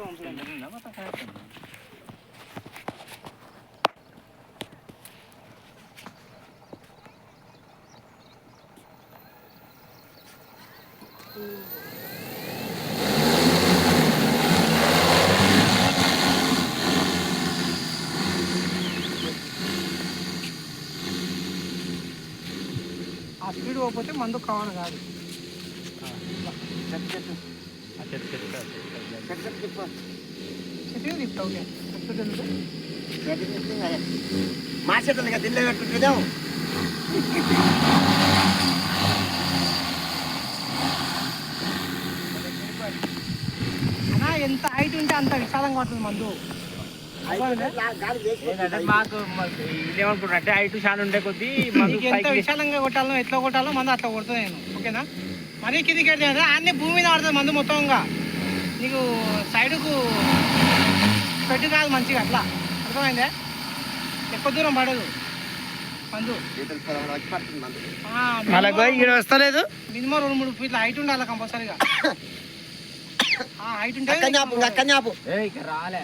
ఆ స్పీడ్ పోతే మందు కావాలి కాదు. మా చేతులు దిల్లే పెట్టుకుంటుందాం. అన్నా ఎంత హైట్ ఉంటే అంత విశాలంగా పడుతుంది మందు. మాకు ఇదేమనుకుంటే హైట్ చాలా ఉండే కొద్దీ ఎంత విశాలంగా కొట్టాలో ఎట్లా కొట్టాలో మందు అట్లా కొడుతుంది నేను. ఓకేనా? మరీ కిందికి ఎడితే అన్నీ భూమి మీద పడుతుంది మందు మొత్తంగా. నీకు సైడ్కు పెట్టు కాదు మంచిగా అట్లా. అర్థమైందే? ఎక్కువ దూరం పడదు మందు. వస్తలేదు. మినిమం 2-3 ఫీట్ల హైట్ ఉండాలి కంపల్సరీగా. హైట్ ఉంటే రాలే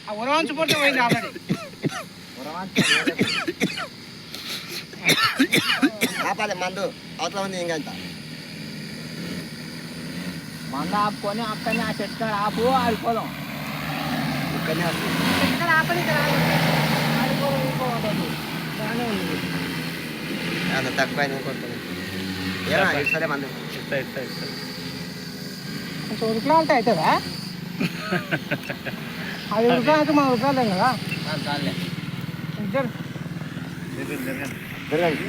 ఆ ఉరవాంచు పోతే పోయింది ఆల్రెడీ. ఆపాలి మందు అవతల ఉంది. ఇంకా మంద ఆపుకొని అక్కడనే ఆ చెట్టు ఆపు ఆడిపోదాం. తక్కువ సరే మందు కొంచెం ఉరుకులా అంటే అవుతుందా? అది ఉరుకులా అయితే మనం ఉరకాలేం కదా. జరగండి.